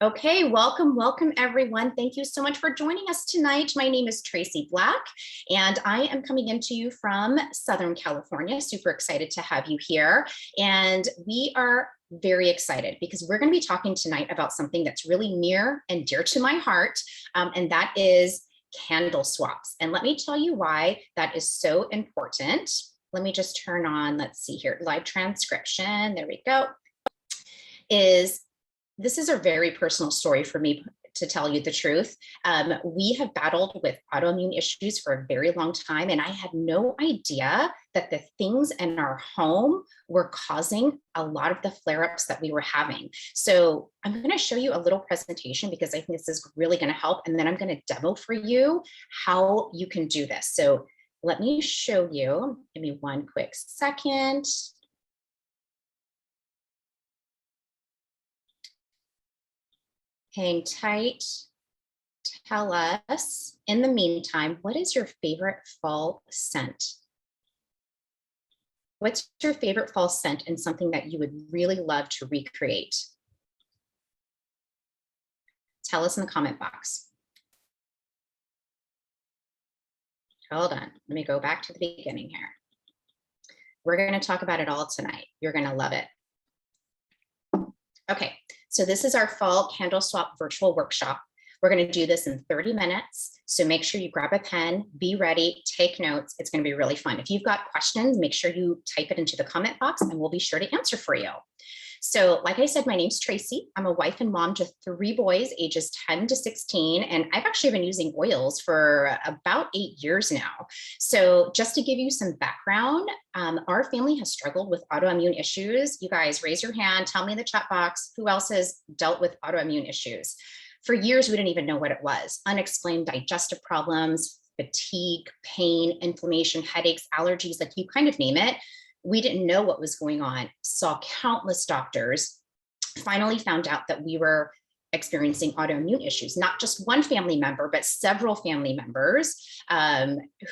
Okay, welcome everyone. Thank you so much for joining us tonight. My name is Tracy Black, and I am coming into you from Southern California. Super excited to have you here. And we are very excited because we're going to be talking tonight about something that's really near and dear to my heart, and that is candle swaps. And let me tell you why that is so important. Let me just turn on, let's see here, live transcription. There we go. This is a very personal story for me, to tell you the truth. We have battled with autoimmune issues for a very long time, and I had no idea that the things in our home were causing a lot of the flare-ups that we were having. So I'm going to show you a little presentation because I think this is really going to help, and then I'm going to demo for you how you can do this. So let me show you. Give me one quick second. Hang tight. Tell us, in the meantime, what is your favorite fall scent? What's your favorite fall scent and something that you would really love to recreate? Tell us in the comment box. Hold on, let me go back to the beginning here. We're going to talk about it all tonight. You're going to love it. Okay, so this is our fall candle swap virtual workshop. We're going to do this in 30 minutes. So make sure you grab a pen, be ready, take notes. It's going to be really fun. If you've got questions, make sure you type it into the comment box and we'll be sure to answer for you. So like I said, my name's Tracy. I'm a wife and mom to 3 boys, ages 10 to 16. And I've actually been using oils for about 8 years now. So just to give you some background, our family has struggled with autoimmune issues. You guys raise your hand, tell me in the chat box, who else has dealt with autoimmune issues? For years, we didn't even know what it was. Unexplained digestive problems, fatigue, pain, inflammation, headaches, allergies, like you kind of name it. We didn't know what was going on, saw countless doctors, finally found out that we were experiencing autoimmune issues, not just one family member, but several family members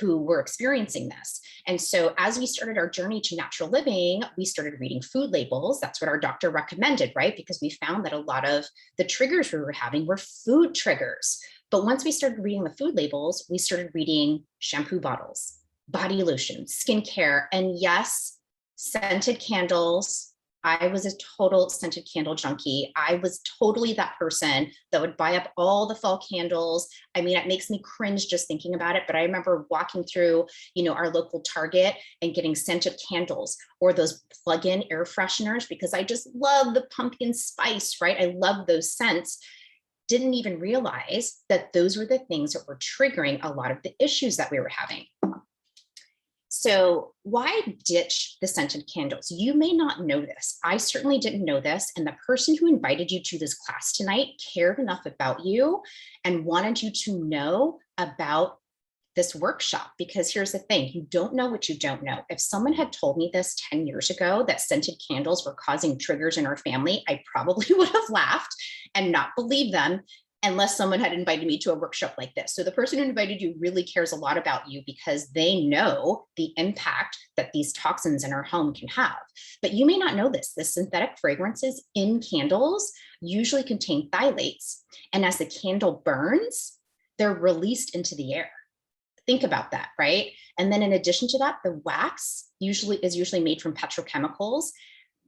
who were experiencing this. And so as we started our journey to natural living, we started reading food labels. That's what our doctor recommended, right? Because we found that a lot of the triggers we were having were food triggers. But once we started reading the food labels, we started reading shampoo bottles, body lotion, skincare, and yes, scented candles. I was a total scented candle junkie. I was totally that person that would buy up all the fall candles. I mean, it makes me cringe just thinking about it, but I remember walking through, our local Target and getting scented candles or those plug-in air fresheners because I just love the pumpkin spice, right? I love those scents. Didn't even realize that those were the things that were triggering a lot of the issues that we were having. So why ditch the scented candles? You may not know this. I certainly didn't know this. And the person who invited you to this class tonight cared enough about you and wanted you to know about this workshop, because here's the thing, you don't know what you don't know. If someone had told me this 10 years ago, that scented candles were causing triggers in our family, I probably would have laughed and not believed them, unless someone had invited me to a workshop like this. So the person who invited you really cares a lot about you because they know the impact that these toxins in our home can have. But you may not know this. The synthetic fragrances in candles usually contain phthalates. And as the candle burns, they're released into the air. Think about that, right? And then in addition to that, the wax is usually made from petrochemicals.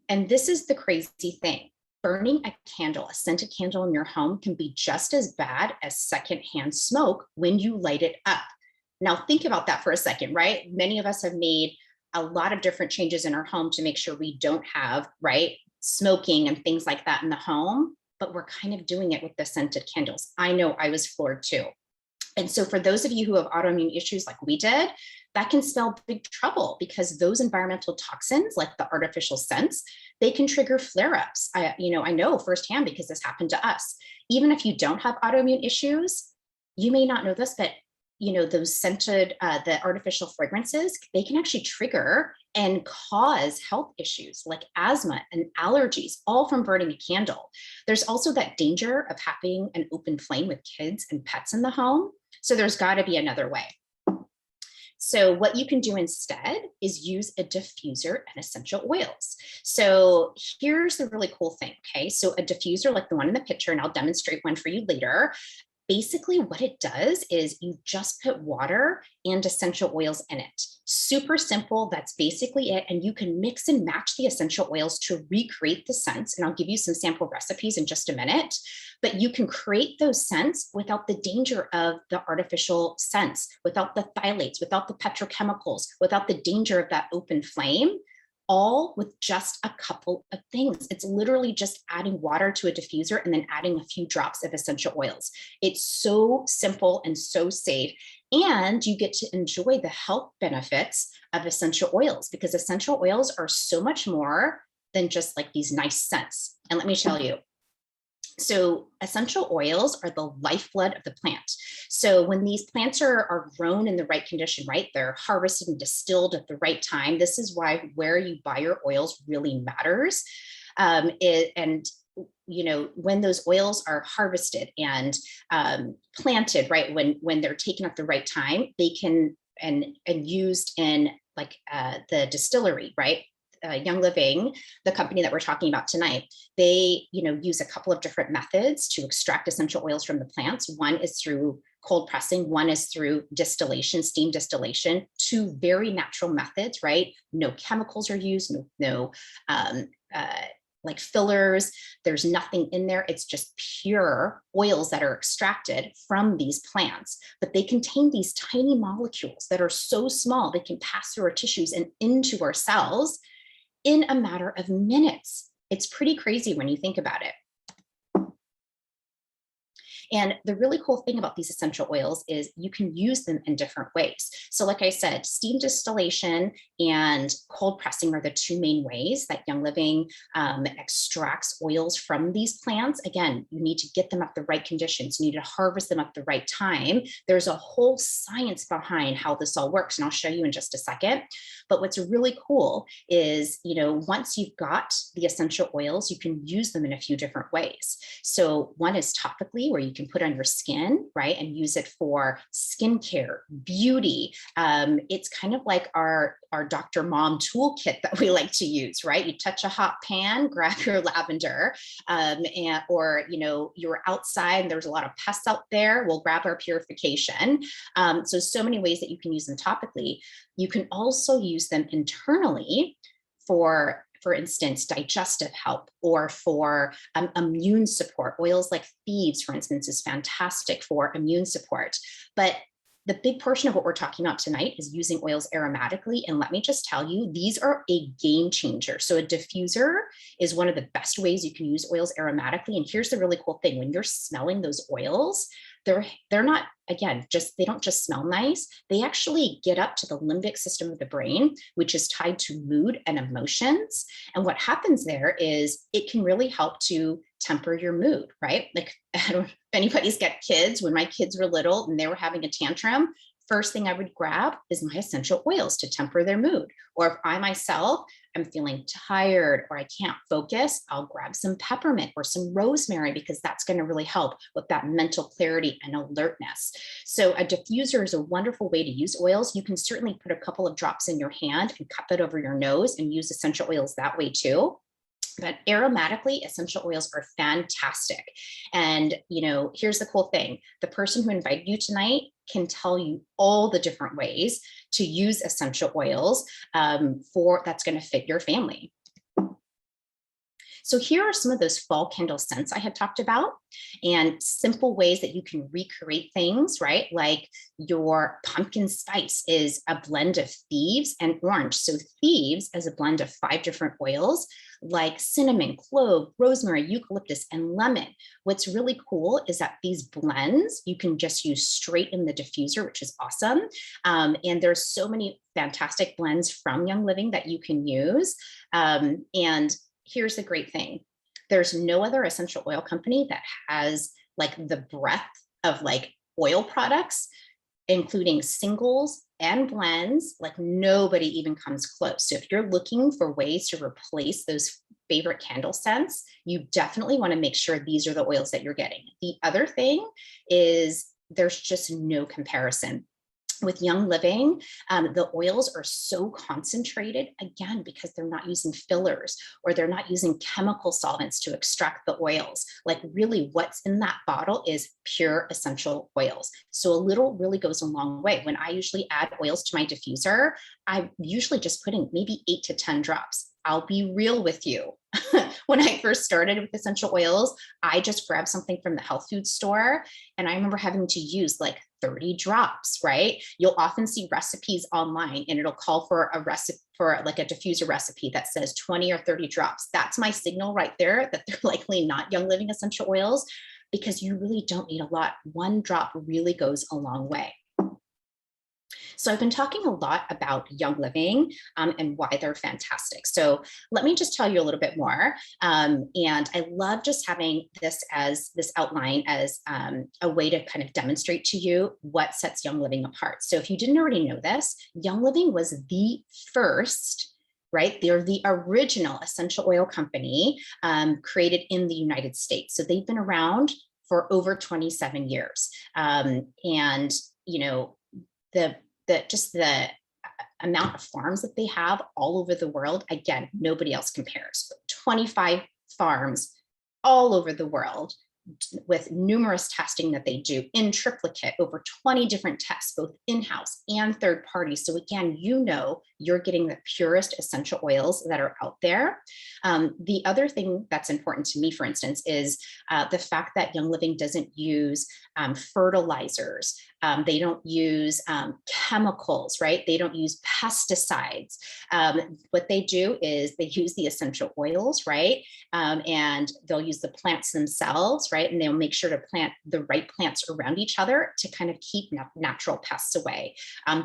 And this is the crazy thing. Burning a candle, a scented candle in your home can be just as bad as secondhand smoke when you light it up. Now think about that for a second, right? Many of us have made a lot of different changes in our home to make sure we don't have, right, smoking and things like that in the home, but we're kind of doing it with the scented candles. I know I was floored too. And so for those of you who have autoimmune issues like we did, that can spell big trouble because those environmental toxins, like the artificial scents, they can trigger flare-ups. I know firsthand because this happened to us. Even if you don't have autoimmune issues, you may not know this, but those scented, the artificial fragrances, they can actually trigger and cause health issues like asthma and allergies, all from burning a candle. There's also that danger of having an open flame with kids and pets in the home. So there's got to be another way. So what you can do instead is use a diffuser and essential oils. So here's the really cool thing, okay? So a diffuser like the one in the picture, and I'll demonstrate one for you later. Basically what it does is you just put water and essential oils in it. Super simple, that's basically it. And you can mix and match the essential oils to recreate the scents. And I'll give you some sample recipes in just a minute, but you can create those scents without the danger of the artificial scents, without the phthalates, without the petrochemicals, without the danger of that open flame, all with just a couple of things. It's literally just adding water to a diffuser and then adding a few drops of essential oils. It's so simple and so safe. And you get to enjoy the health benefits of essential oils, because essential oils are so much more than just like these nice scents. And let me tell you, so essential oils are the lifeblood of the plant. So when these plants are grown in the right condition, right, they're harvested and distilled at the right time. This is why where you buy your oils really matters. And you know, when those oils are harvested and planted, right, when they're taken at the right time, they can and used in like the distillery, right? Young Living, the company that we're talking about tonight, they, you know, use a couple of different methods to extract essential oils from the plants. One is through cold pressing, one is through distillation, steam distillation, two very natural methods, right? No chemicals are used, no like fillers. There's nothing in there. It's just pure oils that are extracted from these plants, but they contain these tiny molecules that are so small, they can pass through our tissues and into our cells in a matter of minutes. It's pretty crazy when you think about it. And the really cool thing about these essential oils is you can use them in different ways. So like I said, steam distillation and cold pressing are the two main ways that Young Living extracts oils from these plants. Again, you need to get them at the right conditions. You need to harvest them at the right time. There's a whole science behind how this all works, and I'll show you in just a second. But what's really cool is, you know, once you've got the essential oils, you can use them in a few different ways. So one is topically, where you can put on your skin, right, and use it for skincare, beauty. It's kind of like our Dr. Mom toolkit that we like to use, right? You touch a hot pan, grab your lavender, or, you know, you're outside and there's a lot of pests out there, we'll grab our purification. So many ways that you can use them topically. You can also use them internally for instance, digestive help, or for immune support. Oils like thieves, for instance, is fantastic for immune support. But the big portion of what we're talking about tonight is using oils aromatically. And let me just tell you, these are a game changer. So a diffuser is one of the best ways you can use oils aromatically. And here's the really cool thing. When you're smelling those oils, they're not, again, they don't just smell nice. They actually get up to the limbic system of the brain, which is tied to mood and emotions. And what happens there is it can really help to temper your mood, right? Like, I don't know if anybody's got kids. When my kids were little and they were having a tantrum, first thing I would grab is my essential oils to temper their mood. Or if I myself am feeling tired or I can't focus, I'll grab some peppermint or some rosemary, because that's going to really help with that mental clarity and alertness. So a diffuser is a wonderful way to use oils. You can certainly put a couple of drops in your hand and cup it over your nose and use essential oils that way too. But aromatically, essential oils are fantastic. And, you know, here's the cool thing. The person who invited you tonight can tell you all the different ways to use essential oils that's going to fit your family. So here are some of those fall candle scents I had talked about, and simple ways that you can recreate things, right? Like your pumpkin spice is a blend of thieves and orange. So thieves is a blend of 5 different oils, like cinnamon, clove, rosemary, eucalyptus, and lemon. What's really cool is that these blends you can just use straight in the diffuser, which is awesome. And there's so many fantastic blends from Young Living that you can use. And here's the great thing. There's no other essential oil company that has like the breadth of like oil products, including singles and blends. Like nobody even comes close. So if you're looking for ways to replace those favorite candle scents, you definitely want to make sure these are the oils that you're getting. The other thing is there's just no comparison. With Young Living, the oils are so concentrated, again, because they're not using fillers or they're not using chemical solvents to extract the oils. Like really what's in that bottle is pure essential oils. So a little really goes a long way. When I usually add oils to my diffuser, I usually just put in maybe 8 to 10 drops. I'll be real with you. When I first started with essential oils, I just grabbed something from the health food store. And I remember having to use like 30 drops, right? You'll often see recipes online and it'll call for a recipe for like a diffuser recipe that says 20 or 30 drops. That's my signal right there that they're likely not Young Living essential oils, because you really don't need a lot. One drop really goes a long way. So I've been talking a lot about Young Living and why they're fantastic. So let me just tell you a little bit more. And I love just having this outline as a way to kind of demonstrate to you what sets Young Living apart. So if you didn't already know this, Young Living was the first, right? They're the original essential oil company created in the United States. So they've been around for over 27 years. And, you know, the amount of farms that they have all over the world, again, nobody else compares. 25 farms all over the world with numerous testing that they do in triplicate, over 20 different tests, both in-house and third party. So again, you know, you're getting the purest essential oils that are out there. The other thing that's important to me, for instance, is the fact that Young Living doesn't use fertilizers. They don't use chemicals, right? They don't use pesticides. What they do is they use the essential oils, right? And they'll use the plants themselves, right? And they'll make sure to plant the right plants around each other to kind of keep natural pests away.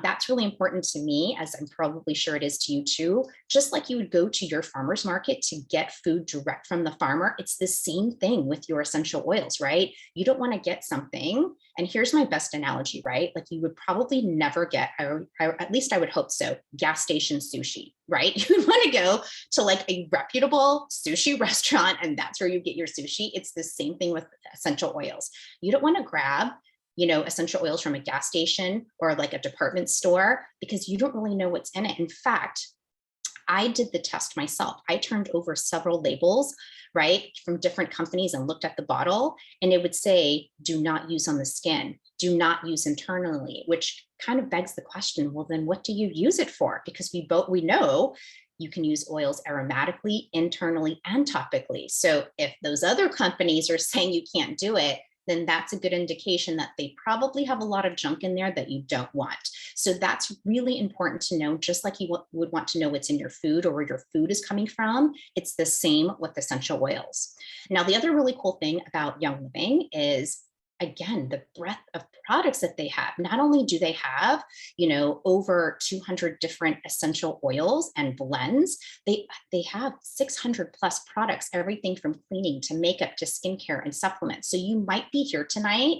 That's really important to me, as I'm probably sure it is to you too. Just like you would go to your farmer's market to get food direct from the farmer, it's the same thing with your essential oils, right? You don't want to get something, and here's my best analogy, right? Like you would probably never get, at least I would hope so, gas station sushi, right? You would want to go to like a reputable sushi restaurant and that's where you get your sushi. It's the same thing with essential oils. You don't want to grab, you know, essential oils from a gas station or like a department store because you don't really know what's in it. In fact, I did the test myself. I turned over several labels, right, from different companies and looked at the bottle, and it would say, do not use on the skin, do not use internally, which kind of begs the question, well, then what do you use it for? Because we know you can use oils aromatically, internally, and topically. So if those other companies are saying you can't do it, then that's a good indication that they probably have a lot of junk in there that you don't want. So that's really important to know, just like you would want to know what's in your food or where your food is coming from. It's the same with essential oils. Now, the other really cool thing about Young Living is, again, the breadth of products that they have. Not only do they have, you know, over 200 different essential oils and blends, they have 600 plus products, everything from cleaning to makeup to skincare and supplements. So you might be here tonight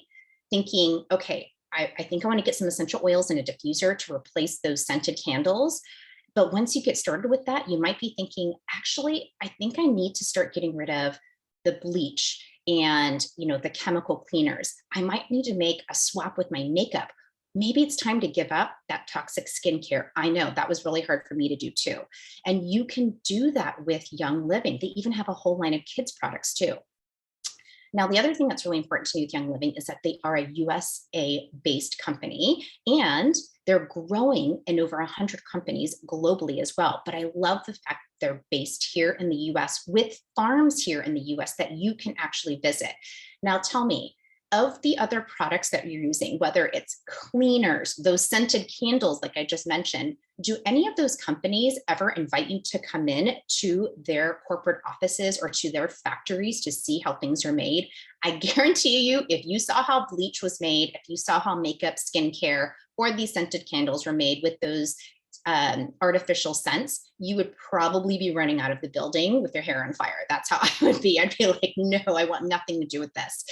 thinking, okay, I think I want to get some essential oils in a diffuser to replace those scented candles. But once you get started with that, you might be thinking, actually, I think I need to start getting rid of the bleach and, you know, the chemical cleaners. I might need to make a swap with my makeup. Maybe it's time to give up that toxic skincare. I know that was really hard for me to do too. And you can do that with Young Living. They even have a whole line of kids products too. Now, the other thing that's really important to me with Young Living is that they are a USA-based company and they're growing in over 100 companies globally as well. But I love the fact they're based here in the US with farms here in the US that you can actually visit. Now, tell me, of the other products that you're using, whether it's cleaners, those scented candles, like I just mentioned, do any of those companies ever invite you to come in to their corporate offices or to their factories to see how things are made? I guarantee you, if you saw how bleach was made, if you saw how makeup, skincare, or these scented candles were made with those artificial scents, you would probably be running out of the building with your hair on fire. That's how I would be. I'd be like, no, I want nothing to do with this.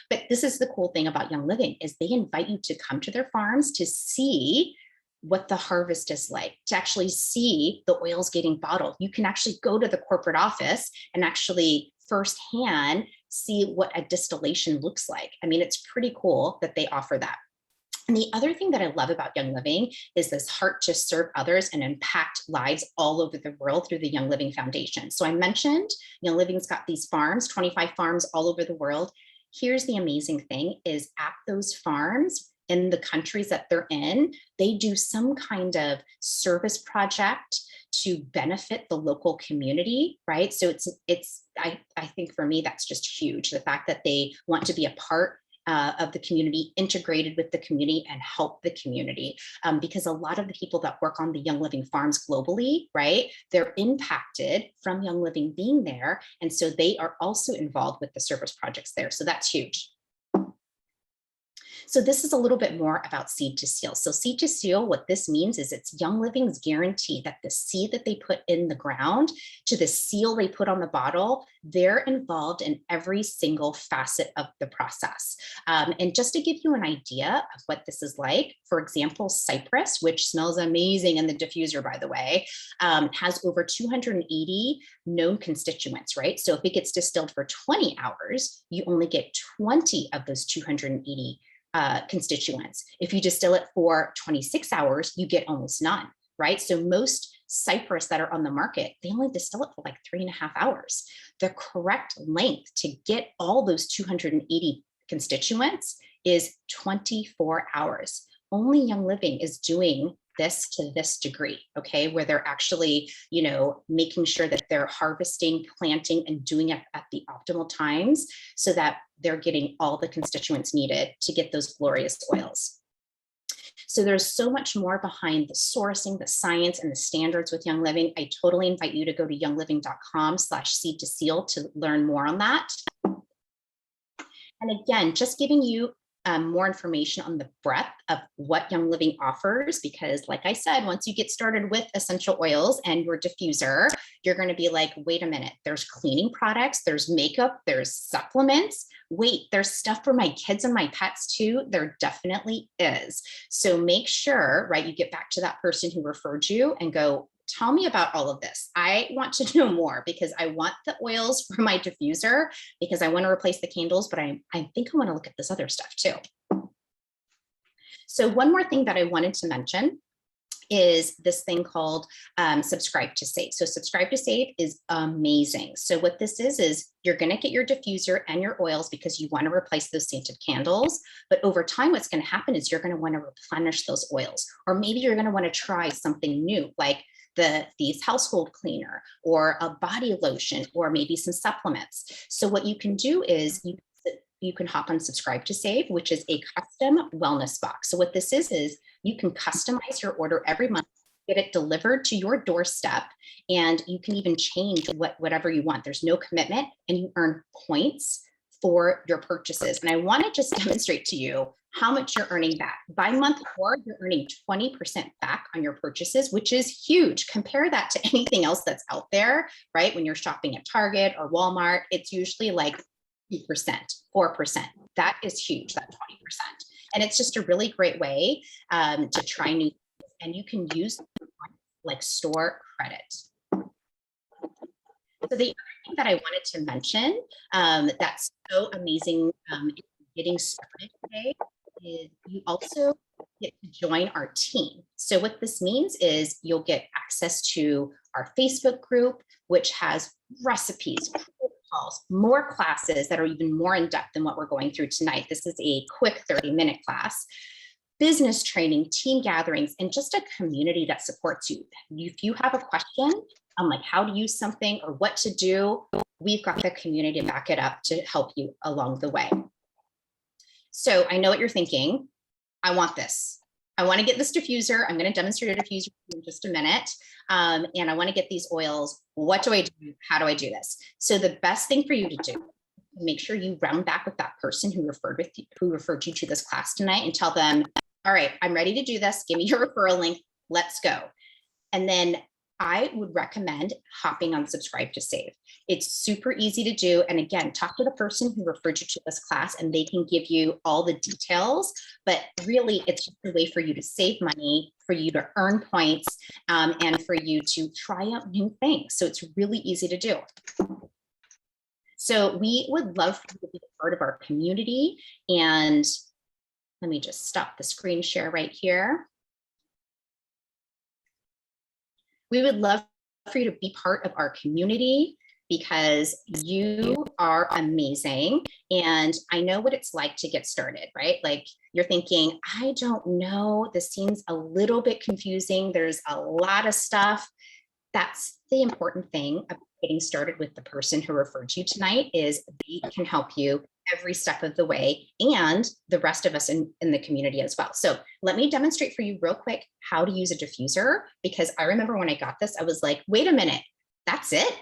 But this is the cool thing about Young Living is they invite you to come to their farms to see what the harvest is like, to actually see the oils getting bottled. You can actually go to the corporate office and actually firsthand see what a distillation looks like. I mean, it's pretty cool that they offer that. And the other thing that I love about Young Living is this heart to serve others and impact lives all over the world through the Young Living Foundation. So I mentioned Young Living's got these farms, 25 farms all over the world. Here's the amazing thing is at those farms in the countries that they're in, they do some kind of service project to benefit the local community, right? So I think for me, that's just huge. The fact that they want to be a part of the community, integrated with the community and help the community. Because a lot of the people that work on the Young Living farms globally, right, they're impacted from Young Living being there. And so they are also involved with the service projects there. So that's huge. So this is a little bit more about seed to seal. So seed to seal, what this means is it's Young Living's guarantee that the seed that they put in the ground to the seal they put on the bottle, they're involved in every single facet of the process. And just to give you an idea of what this is like, for example, cypress, which smells amazing in the diffuser, by the way, has over 280 known constituents, right? So if it gets distilled for 20 hours, you only get 20 of those 280 constituents. If you distill it for 26 hours, you get almost none, right? So most cypress that are on the market, they only distill it for like 3.5 hours. The correct length to get all those 280 constituents is 24 hours. Only Young Living is doing this to this degree, okay, where they're actually, making sure that they're harvesting, planting, and doing it at the optimal times so that they're getting all the constituents needed to get those glorious oils. So there's so much more behind the sourcing, the science, and the standards with Young Living. I totally invite you to go to youngliving.com/seed to seal to learn more on that. And again, just giving you more information on the breadth of what Young Living offers, because like I said, once you get started with essential oils and your diffuser, you're going to be like, wait a minute, there's cleaning products, there's makeup, there's supplements. Wait, there's stuff for my kids and my pets too. There definitely is. So make sure, right, you get back to that person who referred you and go, tell me about all of this. I want to know more because I want the oils for my diffuser because I want to replace the candles, but I think I want to look at this other stuff too. So one more thing that I wanted to mention is this thing called subscribe to save. So subscribe to save is amazing. So what this is you're going to get your diffuser and your oils because you want to replace those scented candles. But over time, what's going to happen is you're going to want to replenish those oils, or maybe you're going to want to try something new, like the Thieves household cleaner or a body lotion, or maybe some supplements. So what you can do is you can hop on subscribe to save, which is a custom wellness box. So what this is you can customize your order every month, get it delivered to your doorstep, and you can even change whatever you want. There's no commitment, and you earn points for your purchases. And I want to just demonstrate to you how much you're earning back. By month 4, you're earning 20% back on your purchases, which is huge. Compare that to anything else that's out there, right? When you're shopping at Target or Walmart, it's usually like 2%, 4%. That is huge, that 20%. And it's just a really great way to try new things. And you can use like store credit. So the other thing that I wanted to mention that's so amazing in getting started today is you also get to join our team. So what this means is you'll get access to our Facebook group, which has recipes, protocols, more classes that are even more in depth than what we're going through tonight. This is a quick 30-minute class. Business training, team gatherings, and just a community that supports you. If you have a question on like how to use something or what to do, we've got the community to back it up to help you along the way. So I know what you're thinking. I want this. I want to get this diffuser. I'm going to demonstrate a diffuser in just a minute. And I want to get these oils. What do I do? How do I do this? So the best thing for you to do, make sure you round back with that person who referred you to this class tonight and tell them, all right, I'm ready to do this. Give me your referral link. Let's go. And then I would recommend hopping on subscribe to save. It's super easy to do. And again, talk to the person who referred you to this class and they can give you all the details, but really it's just a way for you to save money, for you to earn points, and for you to try out new things. So it's really easy to do. So we would love for you to be a part of our community and Let me just stop the screen share right here. We would love for you to be part of our community because you are amazing. And I know what it's like to get started, right? Like you're thinking, I don't know, this seems a little bit confusing. There's a lot of stuff. That's the important thing about getting started with the person who referred you tonight is they can help you every step of the way and the rest of us in the community as well. So let me demonstrate for you real quick how to use a diffuser, because I remember when I got this, I was like, wait a minute, that's it?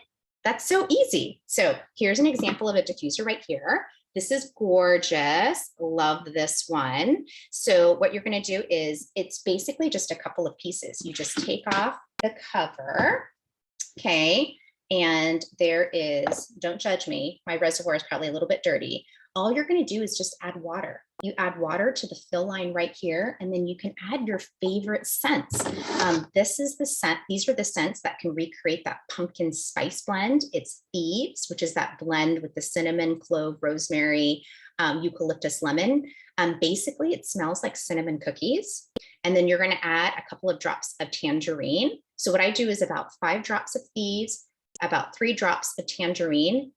That's so easy. So here's an example of a diffuser right here. This is gorgeous. Love this one. So what you're going to do is it's basically just a couple of pieces. You just take off the cover. Okay. And there is, don't judge me, my reservoir is probably a little bit dirty. All you're going to do is just add water. You add water to the fill line right here, and then you can add your favorite scents. This is the scent. These are the scents that can recreate that pumpkin spice blend. It's Thieves, which is that blend with the cinnamon, clove, rosemary, eucalyptus, lemon. Basically, it smells like cinnamon cookies. And then you're going to add a couple of drops of tangerine. So what I do is about 5 drops of Thieves, about 3 drops of tangerine,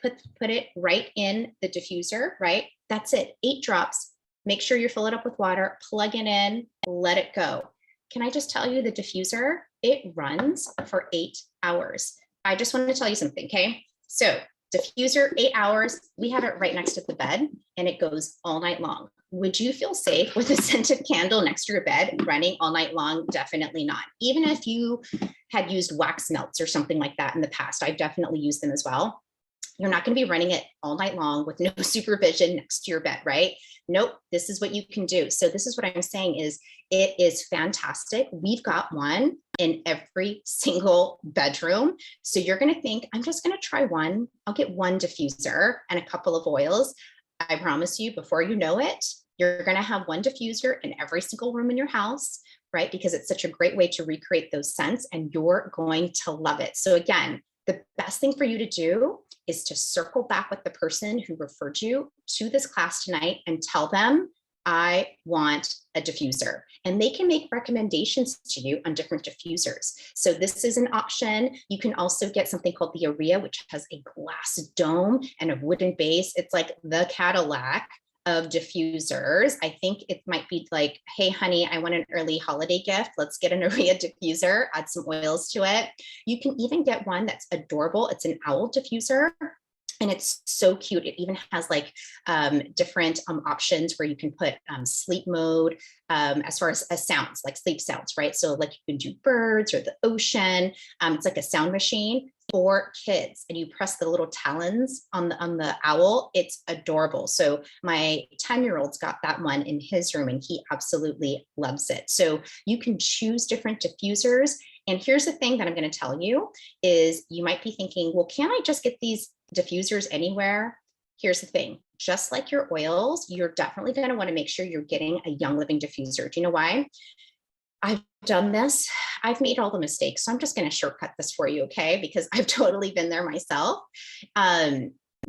put it right in the diffuser, right? That's it, 8 drops. Make sure you fill it up with water, plug it in, let it go. Can I just tell you the diffuser, it runs for 8 hours. I just want to tell you something, okay? So diffuser, 8 hours, we have it right next to the bed and it goes all night long. Would you feel safe with a scented candle next to your bed running all night long? Definitely not. Even if you had used wax melts or something like that in the past, I've definitely used them as well. You're not going to be running it all night long with no supervision next to your bed, right? Nope, this is what you can do. So this is what I'm saying is it is fantastic. We've got one in every single bedroom. So you're going to think, I'm just going to try one. I'll get one diffuser and a couple of oils. I promise you, before you know it, you're going to have one diffuser in every single room in your house, right? Because it's such a great way to recreate those scents and you're going to love it. So again, the best thing for you to do is to circle back with the person who referred you to this class tonight and tell them, I want a diffuser. And they can make recommendations to you on different diffusers. So this is an option. You can also get something called the Aria, which has a glass dome and a wooden base. It's like the Cadillac of diffusers. I think it might be like, hey, honey, I want an early holiday gift. Let's get an Aria diffuser, add some oils to it. You can even get one that's adorable. It's an owl diffuser. And it's so cute. It even has like different options where you can put sleep mode as far as sounds, like sleep sounds, right? So like you can do birds or the ocean. It's like a sound machine for kids, and you press the little talons on the owl. It's adorable. So my 10-year-old's got that one in his room and he absolutely loves it. So you can choose different diffusers. And here's the thing that I'm going to tell you is you might be thinking, well, can't I just get these diffusers anywhere? Here's the thing, just like your oils, you're definitely going to want to make sure you're getting a Young Living diffuser. Do you know why? I've done this. I've made all the mistakes. So I'm just going to shortcut this for you, okay? Because I've totally been there myself.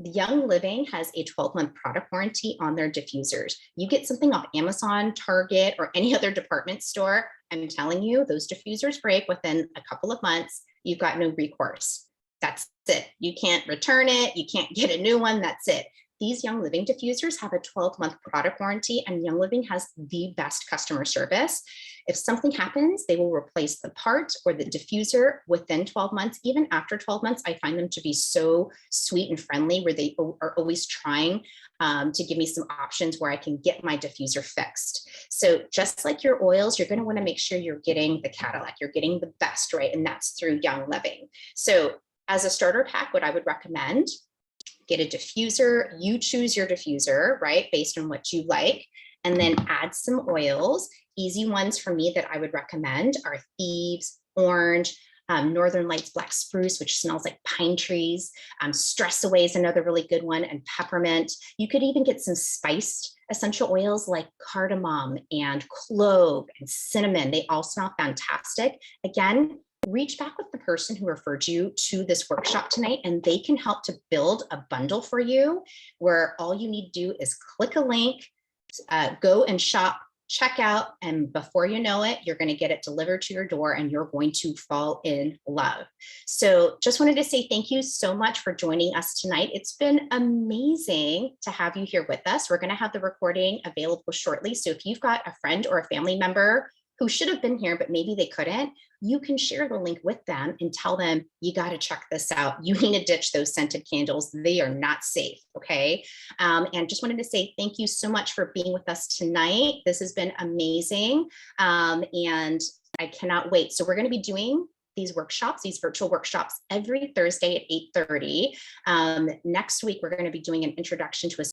Young Living has a 12-month product warranty on their diffusers. You get something off Amazon, Target, or any other department store, I'm telling you, those diffusers break within a couple of months. You've got no recourse. That's it. You can't return it. You can't get a new one. That's it. These Young Living diffusers have a 12-month product warranty, and Young Living has the best customer service. If something happens, they will replace the part or the diffuser within 12 months. Even after 12 months, I find them to be so sweet and friendly, where they are always trying to give me some options where I can get my diffuser fixed. So just like your oils, you're going to want to make sure you're getting the Cadillac, you're getting the best, right? And that's through Young Living. So as a starter pack, what I would recommend, get a diffuser, you choose your diffuser, right? Based on what you like, and then add some oils. Easy ones for me that I would recommend are Thieves, Orange, Northern Lights Black Spruce, which smells like pine trees. Stress Away is another really good one, and peppermint. You could even get some spiced essential oils like cardamom and clove and cinnamon. They all smell fantastic. Again, reach back with the person who referred you to this workshop tonight, and they can help to build a bundle for you where all you need to do is click a link, Go and shop, check out, and before you know it, you're going to get it delivered to your door and you're going to fall in love. So just wanted to say thank you so much for joining us tonight. It's been amazing to have you here with us. We're going to have the recording available shortly. So if you've got a friend or a family member who should have been here, but maybe they couldn't, you can share the link with them and tell them, you got to check this out. You need to ditch those scented candles. They are not safe. Okay. And just wanted to say thank you so much for being with us tonight. This has been amazing. And I cannot wait. So we're going to be doing these workshops, these virtual workshops every Thursday at 8:30. Next week, we're going to be doing an introduction to a